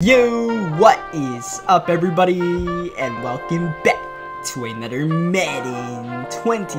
Yo, what is up everybody, and welcome back to another Madden 20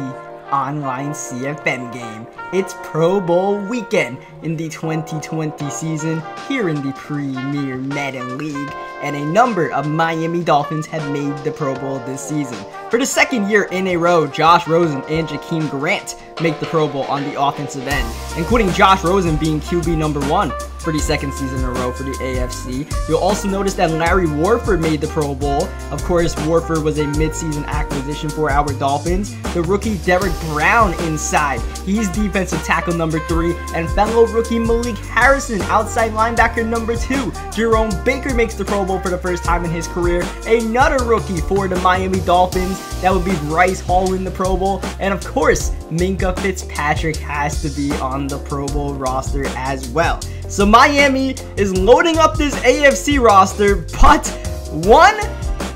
online CFM game. It's Pro Bowl weekend in the 2020 season here in the Premier Madden League, and a number of Miami Dolphins have made the Pro Bowl this season. For the second year in a row, Josh Rosen and Jakeem Grant make the Pro Bowl on the offensive end, including Josh Rosen being QB number 1 for the second season in a row for the AFC. You'll also notice that Larry Warford made the Pro Bowl. Of course, Warford was a mid-season acquisition for our Dolphins. The rookie Derek Brown inside. He's defensive tackle number 3, and fellow rookie Malik Harrison, outside linebacker number 2. Jerome Baker makes the Pro Bowl for the first time in his career. Another rookie for the Miami Dolphins, that would be Bryce Hall in the Pro Bowl. And of course, Minkah Fitzpatrick has to be on the Pro Bowl roster as well. So Miami is loading up this AFC roster, but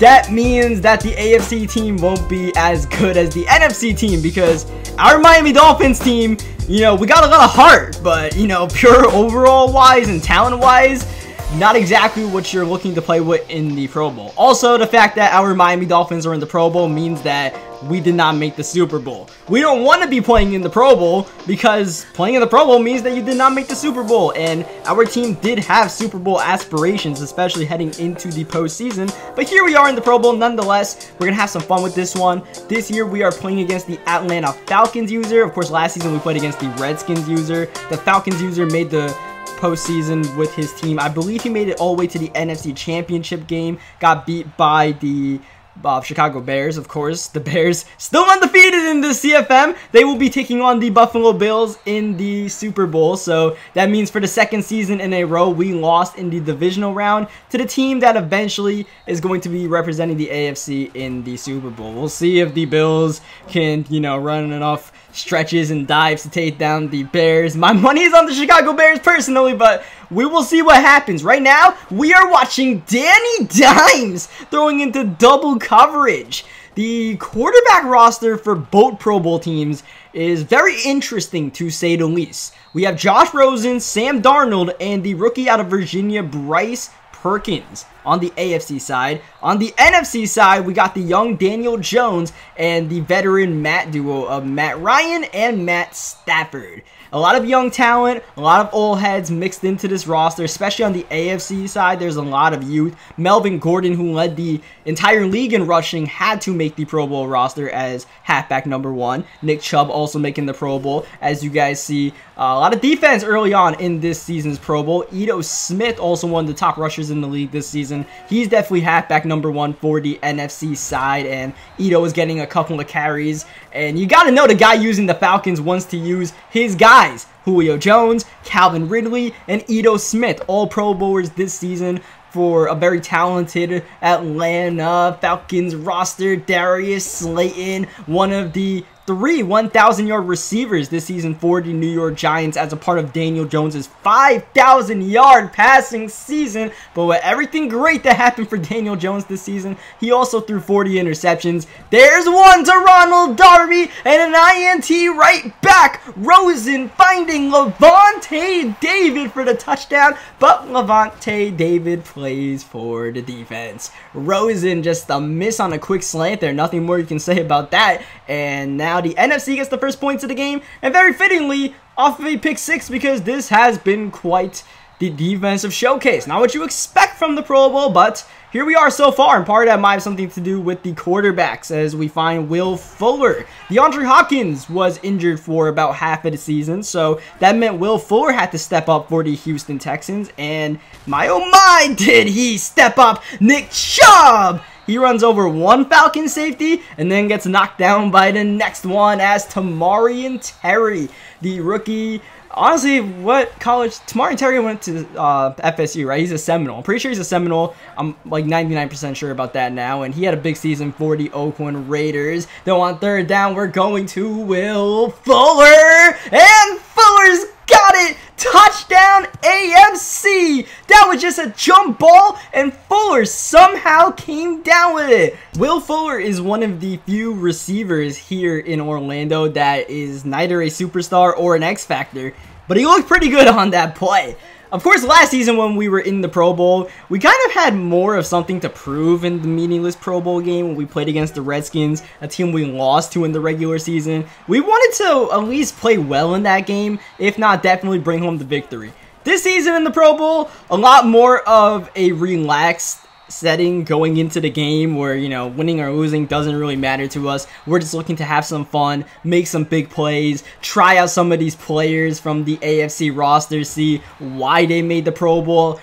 that means that the AFC team won't be as good as the NFC team, because our Miami Dolphins team, we got a lot of heart, but, pure overall wise and talent wise, not exactly what you're looking to play with in the Pro Bowl. Also, the fact that our Miami Dolphins are in the Pro Bowl means that we did not make the Super Bowl. We don't want to be playing in the Pro Bowl, because playing in the Pro Bowl means that you did not make the Super Bowl, and our team did have Super Bowl aspirations, especially heading into the postseason. But here we are in the Pro Bowl nonetheless. We're going to have some fun with this one. This year we are playing against the Atlanta Falcons user. Of course, last season we played against the Redskins user. The Falcons user made the postseason with his team. I believe he made it all the way to the NFC Championship game. Got beat by the Chicago Bears, of course. The Bears still undefeated in the CFM. They will be taking on the Buffalo Bills in the Super Bowl. So that means for the second season in a row, we lost in the divisional round to the team that eventually is going to be representing the AFC in the Super Bowl. We'll see if the Bills can, run enough stretches and dives to take down the Bears. My money is on the Chicago Bears personally, but we will see what happens. Right now, we are watching Danny Dimes throwing into double coverage. The quarterback roster for both Pro Bowl teams is very interesting, to say the least. We have Josh Rosen, Sam Darnold, and the rookie out of Virginia, Bryce Perkins on the AFC side. On the NFC side, we got the young Daniel Jones and the veteran Matt duo of Matt Ryan and Matt Stafford. A lot of young talent, a lot of old heads mixed into this roster, especially on the AFC side. There's a lot of youth. Melvin Gordon, who led the entire league in rushing, had to make the Pro Bowl roster as halfback number 1. Nick Chubb also making the Pro Bowl. As you guys see, a lot of defense early on in this season's Pro Bowl. Ito Smith, also one of the top rushers in the league this season. He's definitely halfback number 1 for the NFC side, and Ito is getting a couple of carries. And you got to know the guy using the Falcons wants to use his guys. Julio Jones, Calvin Ridley, and Ito Smith, all Pro Bowlers this season for a very talented Atlanta Falcons roster. Darius Slayton, one of the 3 1,000-yard receivers this season for the New York Giants as a part of Daniel Jones' 5,000-yard passing season. But with everything great that happened for Daniel Jones this season, he also threw 40 interceptions. There's one to Ronald Darby and an INT right back. Rosen finding Levante David for the touchdown, but Levante David plays for the defense. Rosen just a miss on a quick slant there. Nothing more you can say about that. And now the NFC gets the first points of the game, and very fittingly off of a pick 6, because this has been quite the defensive showcase. Not what you expect from the Pro Bowl, but here we are so far, and part of that might have something to do with the quarterbacks, as we find Will Fuller. DeAndre Hopkins was injured for about half of the season, so that meant Will Fuller had to step up for the Houston Texans, and my oh my, did he step up. Nick Chubb! He runs over one Falcon safety and then gets knocked down by the next one as Tamorrion Terry, the rookie. Honestly, what college? Tamorrion Terry went to FSU, right? He's a Seminole. I'm pretty sure he's a Seminole. I'm like 99% sure about that now. And he had a big season for the Oakland Raiders. Though on third down, we're going to Will Fuller. And Fuller's got it! Touchdown AFC! That was just a jump ball, and Fuller somehow came down with it. Will Fuller is one of the few receivers here in Orlando that is neither a superstar or an X Factor, but he looked pretty good on that play. Of course, last season when we were in the Pro Bowl, we kind of had more of something to prove in the meaningless Pro Bowl game when we played against the Redskins, a team we lost to in the regular season. We wanted to at least play well in that game, if not definitely bring home the victory. This season in the Pro Bowl, a lot more of a relaxed setting going into the game where, you know, winning or losing doesn't really matter to us. We're just looking to have some fun, make some big plays, try out some of these players from the AFC roster, see why they made the Pro Bowl,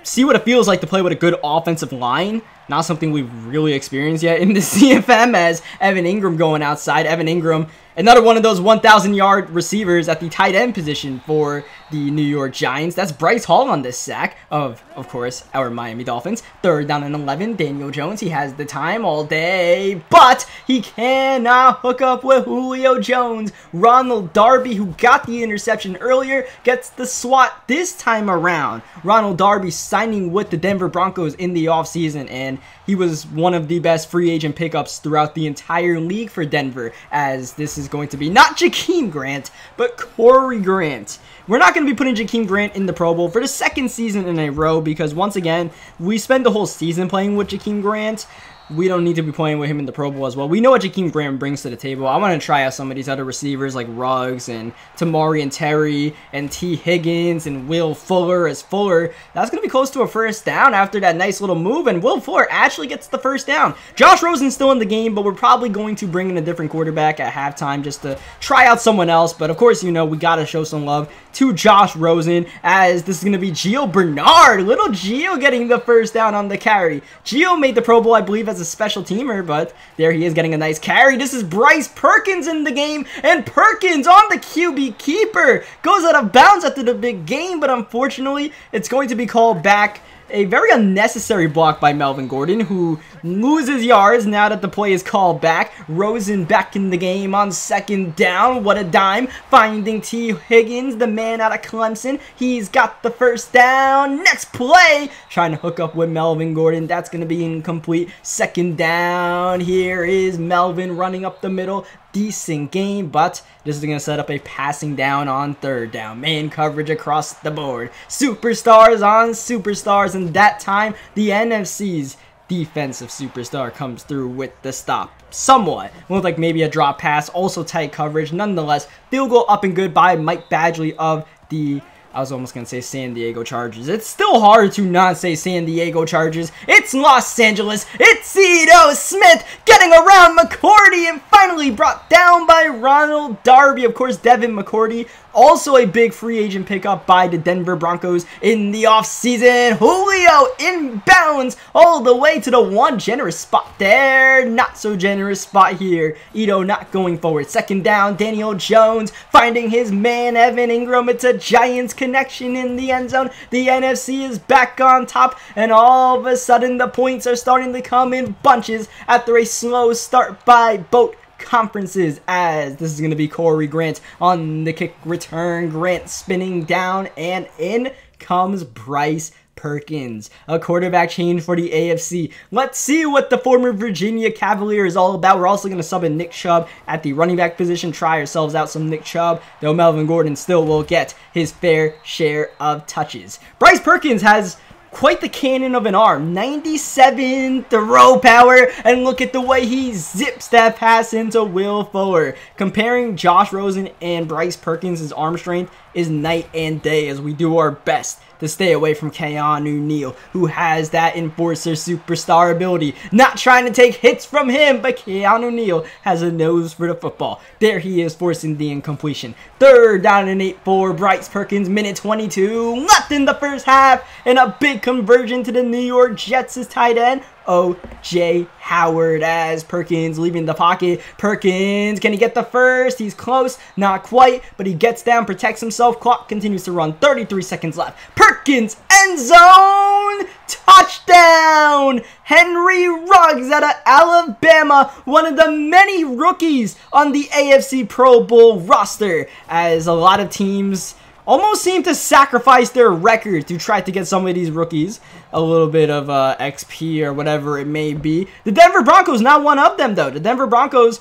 see what it feels like to play with a good offensive line. Not something we've really experienced yet in the CFM, as Evan Ingram going outside. Evan Ingram, another one of those 1,000-yard receivers at the tight end position for the New York Giants. That's Bryce Hall on this sack of course, our Miami Dolphins. 3rd down and 11. Daniel Jones, he has the time all day, but he cannot hook up with Julio Jones. Ronald Darby, who got the interception earlier, gets the swat this time around. Ronald Darby signing with the Denver Broncos in the offseason, and he was one of the best free agent pickups throughout the entire league for Denver, as this is going to be not Jakeem Grant, but Corey Grant. We're not going to be putting Jakeem Grant in the Pro Bowl for the 2nd season in a row because, once again, we spend the whole season playing with Jakeem Grant. We don't need to be playing with him in the Pro Bowl as well. We know what Jakeem Grant brings to the table. I want to try out some of these other receivers like Ruggs and Tamari and Terry and T. Higgins and Will Fuller, as Fuller, that's going to be close to a 1st down after that nice little move, and Will Fuller actually gets the 1st down. Josh Rosen's still in the game, but we're probably going to bring in a different quarterback at halftime just to try out someone else. But of course, you know, we got to show some love to Josh Rosen, as this is going to be Gio Bernard. Little Gio getting the 1st down on the carry. Gio made the Pro Bowl, I believe, as a special teamer, but there he is getting a nice carry. This is Bryce Perkins in the game, and Perkins on the QB keeper goes out of bounds after the big game, but unfortunately it's going to be called back. A very unnecessary block by Melvin Gordon, who loses yards now that the play is called back. Rosen back in the game on 2nd down. What a dime. Finding T. Higgins, the man out of Clemson. He's got the 1st down. Next play, trying to hook up with Melvin Gordon. That's going to be incomplete. 2nd down. Here is Melvin running up the middle. Decent game, but this is going to set up a passing down on 3rd down. Man coverage across the board. Superstars on superstars, and that time the NFC's defensive superstar comes through with the stop. Somewhat. Looked like maybe a drop pass, also tight coverage. Nonetheless, field goal up and good by Mike Badgley of the, I was almost going to say San Diego Chargers. It's still hard to not say San Diego Chargers. It's Los Angeles. It's Cito Smith getting around McCourty and finally brought down by Ronald Darby. Of course, Devin McCourty, also a big free agent pickup by the Denver Broncos in the offseason. Julio inbounds all the way to the one generous spot there. Not so generous spot here. Ito not going forward. 2nd down, Daniel Jones finding his man Evan Ingram. It's a Giants connection in the end zone. The NFC is back on top, and all of a sudden the points are starting to come in bunches after a slow start by both conferences, as this is going to be Corey Grant on the kick return. Grant spinning down, and in comes Bryce Perkins. A quarterback change for the AFC. Let's see what the former Virginia Cavalier is all about. We're also going to sub in Nick Chubb at the running back position. Try ourselves out some Nick Chubb, though Melvin Gordon still will get his fair share of touches. Bryce Perkins has quite the cannon of an arm. 97 throw power, and look at the way he zips that pass into Will Fuller. Comparing Josh Rosen and Bryce Perkins' arm strength is night and day, as we do our best to stay away from Keanu Neal, who has that enforcer superstar ability. Not trying to take hits from him, but Keanu Neal has a nose for the football. There he is, forcing the incompletion. 3rd down and 8 for Bryce Perkins. Minute 22 left in the 1st half, and a big conversion to the New York Jets' tight end, O.J. Howard, as Perkins leaving the pocket. Perkins, can he get the 1st? He's close, not quite, but he gets down, protects himself. Clock continues to run. 33 seconds left. Perkins, end zone, touchdown! Henry Ruggs out of Alabama, one of the many rookies on the AFC Pro Bowl roster, as a lot of teams almost seem to sacrifice their record to try to get some of these rookies a little bit of XP or whatever it may be. The Denver Broncos, not one of them though. The Denver Broncos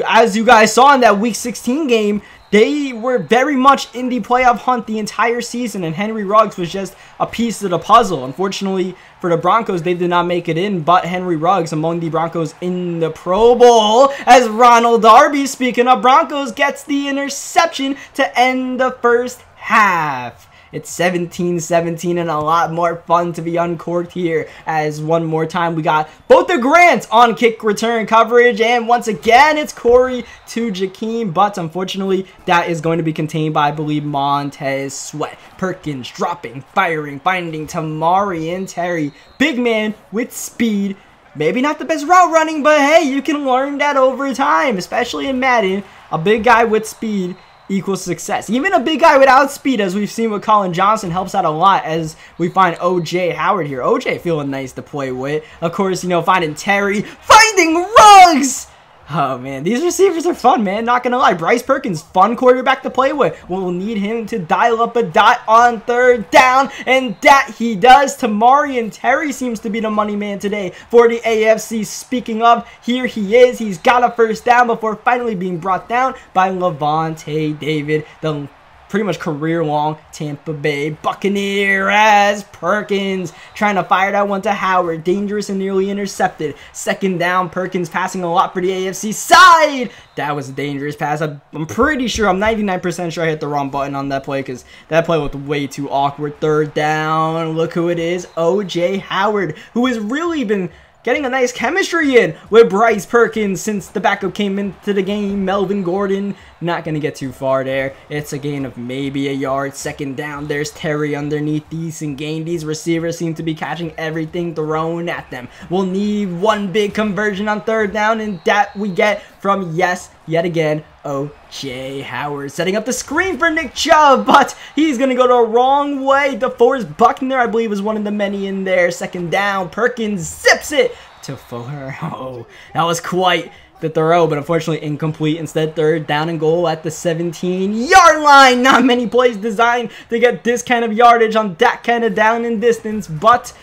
as you guys saw in that Week 16 game, they were very much in the playoff hunt the entire season, and Henry Ruggs was just a piece of the puzzle. Unfortunately for the Broncos, they did not make it in, but Henry Ruggs among the Broncos in the Pro Bowl, as Ronald Darby, speaking of Broncos, gets the interception to end the first half. It's 17-17 and a lot more fun to be uncorked here, as one more time we got both the Grants on kick return coverage, and once again it's Corey to Jakeem, but unfortunately that is going to be contained by, I believe, Montez Sweat. Perkins dropping, firing, finding Tamari and Terry. Big man with speed. Maybe not the best route running, but hey, you can learn that over time, especially in Madden. A big guy with speed equals success. Even a big guy without speed, as we've seen with Colin Johnson, helps out a lot, as we find OJ Howard here. OJ feeling nice to play with. Of course, you know, finding Terry, finding Ruggs! Oh, man, these receivers are fun, man. Not gonna lie. Bryce Perkins, fun quarterback to play with. We'll need him to dial up a dot on third down, and that he does. Tamari and Terry seems to be the money man today for the AFC. Speaking of, here he is. He's got a first down before finally being brought down by Levante David, the pretty much career-long Tampa Bay Buccaneer, as Perkins trying to fire that one to Howard. Dangerous and nearly intercepted. Second down, Perkins passing a lot for the AFC side. That was a dangerous pass. I'm pretty sure, I'm 99% sure I hit the wrong button on that play, because that play looked way too awkward. Third down, look who it is, OJ Howard, who has really been getting a nice chemistry in with Bryce Perkins since the backup came into the game. Melvin Gordon, not going to get too far there. It's a gain of maybe a yard. Second down, there's Terry underneath. Decent gain. These receivers seem to be catching everything thrown at them. We'll need one big conversion on third down, and that we get from, yes, yet again, OJ Howard. Setting up the screen for Nick Chubb, but he's going to go the wrong way. DeForest Buckner, I believe, was one of the many in there. Second down, Perkins zips it to Fuller. Oh, that was quite the throw, but unfortunately incomplete. Instead, third down and goal at the 17-yard line. Not many plays designed to get this kind of yardage on that kind of down and distance, but,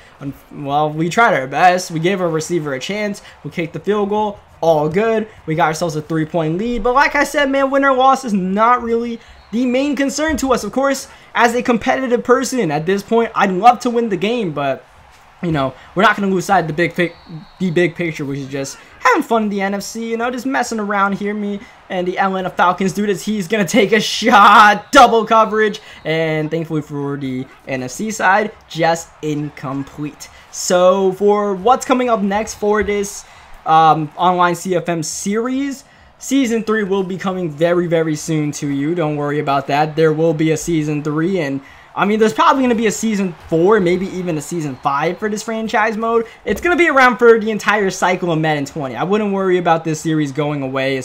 well, we tried our best. We gave our receiver a chance. We kicked the field goal. All good. We got ourselves a 3-point lead, but like I said, man, win or loss is not really the main concern to us. Of course, as a competitive person at this point, I'd love to win the game, but you know, we're not going to lose sight of the big picture, which is just having fun in the NFC, you know, just messing around here. Me and the Atlanta Falcons dude, as he's going to take a shot, double coverage, and thankfully for the NFC side, just incomplete. So for what's coming up next for this online CFM series, Season 3 will be coming very, very soon to you. Don't worry about that. There will be a Season 3, and I mean, there's probably going to be a Season 4, maybe even a Season 5 for this franchise mode. It's going to be around for the entire cycle of Madden 20. I wouldn't worry about this series going away.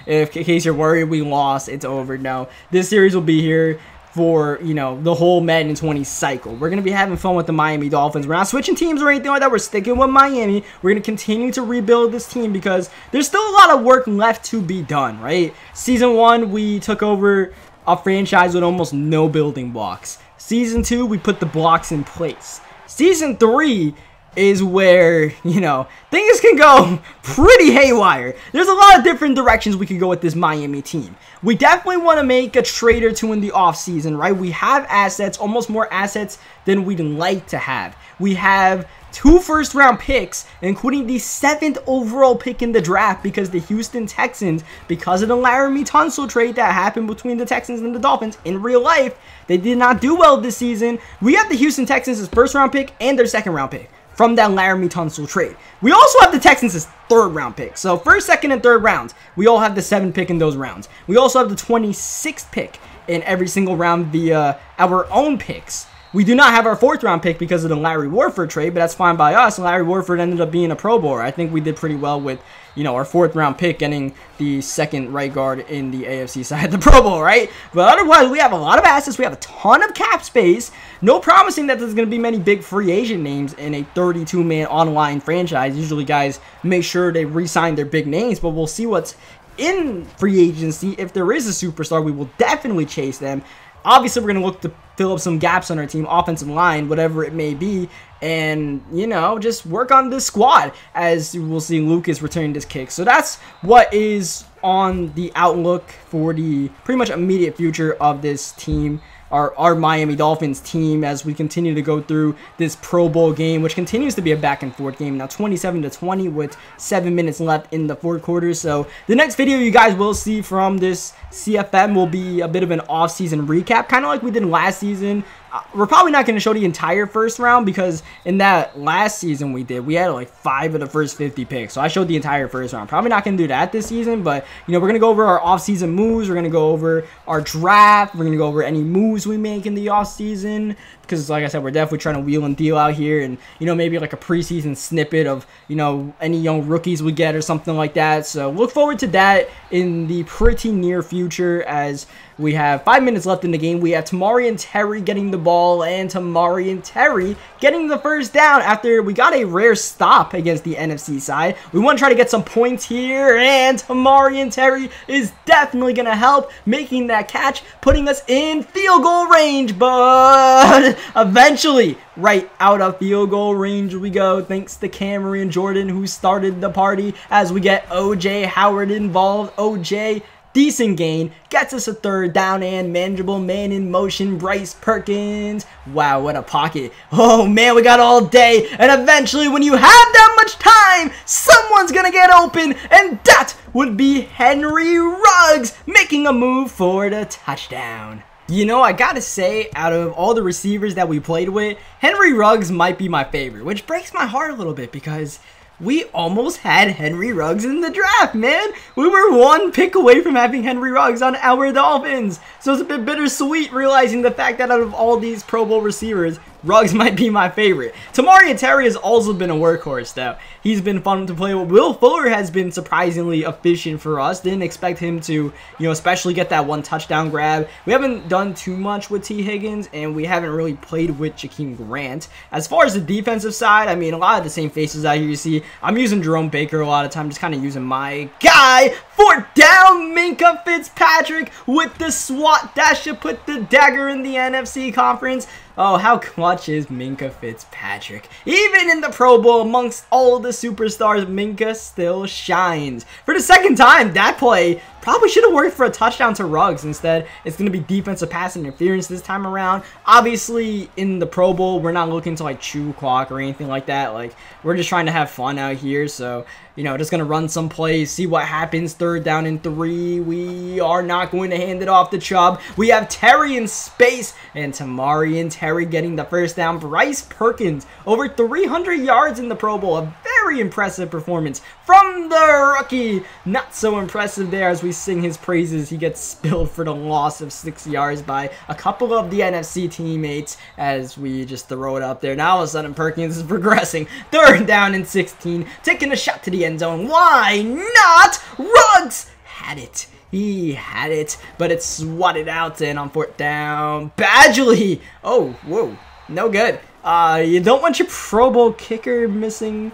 If in case you're worried we lost, it's over. No, this series will be here for, you know, the whole Madden 20 cycle. We're going to be having fun with the Miami Dolphins. We're not switching teams or anything like that. We're sticking with Miami. We're going to continue to rebuild this team because there's still a lot of work left to be done, right? Season 1, we took over a franchise with almost no building blocks. Season 2, we put the blocks in place. Season 3 is where, you know, things can go pretty haywire. There's a lot of different directions we could go with this Miami team. We definitely want to make a trade or two in the offseason, right? We have assets, almost more assets than we'd like to have. We have 2 first-round picks, including the 7th overall pick in the draft, because the Houston Texans, because of the Laramie Tunsil trade that happened between the Texans and the Dolphins in real life, they did not do well this season. We have the Houston Texans as first-round pick and their second-round pick from that Laramie Tunsil trade. We also have the Texans as third-round pick. So first, second, and third rounds, we all have the 7th pick in those rounds. We also have the 26th pick in every single round via our own picks. We do not have our 4th round pick because of the Larry Warford trade, but that's fine by us. Larry Warford ended up being a Pro Bowler. I think we did pretty well with, you know, our 4th round pick getting the 2nd right guard in the AFC side of the Pro Bowl, right? But otherwise, we have a lot of assets. We have a ton of cap space. No promising that there's going to be many big free agent names in a 32-man online franchise. Usually, guys make sure they re-sign their big names, but we'll see what's in free agency. If there is a superstar, we will definitely chase them. Obviously, we're going to look to fill up some gaps on our team, offensive line, whatever it may be. and, you know, just work on this squad, as we'll see Lucas returning this kick. So that's what is on the outlook for the pretty much immediate future of this team, our Miami Dolphins team, as we continue to go through this Pro Bowl game, which continues to be a back and forth game. Now 27-20 with 7 minutes left in the fourth quarter. So the next video you guys will see from this CFM will be a bit of an off-season recap, kind of like we did last season. We're probably not going to show the entire first round, because in that last season we had like 5 of the first 50 picks. So I showed the entire first round. Probably not going to do that this season, but, you know, we're going to go over our off-season moves. We're going to go over our draft. We're going to go over any moves we make in the off-season, because, like I said, we're definitely trying to wheel and deal out here, and, you know, maybe like a preseason snippet of, you know, any young rookies we get or something like that. So look forward to that in the pretty near future, as we have 5 minutes left in the game. We have Tamari and Terry getting the ball, and Tamari and Terry getting the first down after we got a rare stop against the NFC side. We want to try to get some points here, and Tamari and Terry is definitely going to help making that catch, putting us in field goal range, but eventually right out of field goal range we go, thanks to Cameron Jordan, who started the party, as we get OJ Howard involved. OJ, decent gain, gets us a third down and manageable. Man in motion, Bryce Perkins. Wow, what a pocket. Oh man, we got all day, and eventually when you have that much time, someone's gonna get open, and that would be Henry Ruggs making a move for the touchdown. You know, I gotta say, out of all the receivers that we played with, Henry Ruggs might be my favorite, which breaks my heart a little bit, because we almost had Henry Ruggs in the draft, man. We were one pick away from having Henry Ruggs on our Dolphins. So it's a bit bittersweet realizing the fact that out of all these Pro Bowl receivers, Ruggs might be my favorite. Tamari Terry has also been a workhorse, though. He's been fun to play with. Will Fuller has been surprisingly efficient for us. Didn't expect him to, you know, especially get that one touchdown grab. We haven't done too much with T. Higgins, and we haven't really played with Jakeem Grant. As far as the defensive side, I mean, a lot of the same faces out here you see. I'm using Jerome Baker a lot of time, just kind of using my guy. Fourth down, Minkah Fitzpatrick with the SWAT dash to put the dagger in the NFC conference. Oh, how clutch is Minkah Fitzpatrick. Even in the Pro Bowl, amongst all the superstars, Minkah still shines. For the second time, that play probably should have worked for a touchdown to Ruggs. Instead, it's going to be defensive pass interference this time around. Obviously, in the Pro Bowl, we're not looking to, like, chew clock or anything like that. Like, we're just trying to have fun out here. So, you know, just going to run some plays, see what happens. Third down and 3. We are not going to hand it off to Chubb. We have Terry in space, and Tamari and Terry getting the first down. Bryce Perkins, over 300 yards in the Pro Bowl. A very impressive performance from the rookie. Not so impressive there as we sing his praises. He gets spilled for the loss of 6 yards by a couple of the NFC teammates as we just throw it up there. Now all of a sudden Perkins is progressing. Third down and 16. Taking a shot to the end zone. Why not? Ruggs had it. He had it, but it's swatted out, and on fourth down, Badgley. Oh, whoa, no good. You don't want your Pro Bowl kicker missing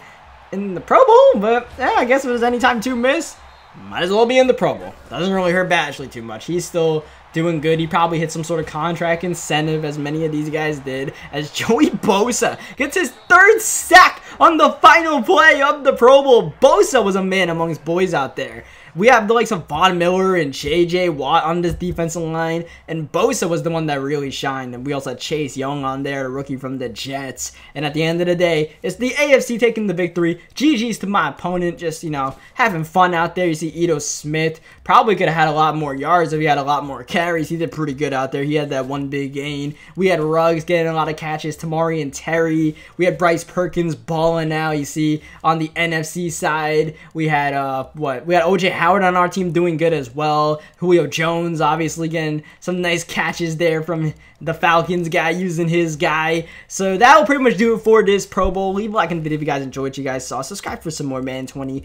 in the Pro Bowl, but I guess if there's any time to miss, might as well be in the Pro Bowl. Doesn't really hurt Badgley too much. He's still doing good. He probably hit some sort of contract incentive, as many of these guys did, as Joey Bosa gets his third sack on the final play of the Pro Bowl. Bosa was a man amongst boys out there. We have the likes of Von Miller and J.J. Watt on this defensive line, and Bosa was the one that really shined. And we also had Chase Young on there, a rookie from the Jets. And at the end of the day, it's the AFC taking the victory. GG's to my opponent, just, you know, having fun out there. You see Ito Smith probably could have had a lot more yards if he had a lot more carries. He did pretty good out there. He had that one big gain. We had Ruggs getting a lot of catches, Tamari and Terry. We had Bryce Perkins balling out. You see on the NFC side, we had we had OJ Howard on our team doing good as well. Julio Jones obviously getting some nice catches there from the Falcons guy using his guy. So that will pretty much do it for this Pro Bowl. Leave a like in the video if you guys enjoyed what you guys saw. Subscribe for some more Madden 20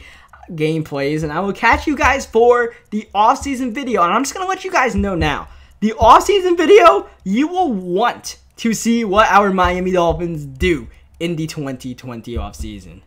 gameplays, and I will catch you guys for the off-season video. And I'm just gonna let you guys know now, the off-season video, you will want to see what our Miami Dolphins do in the 2020 off-season.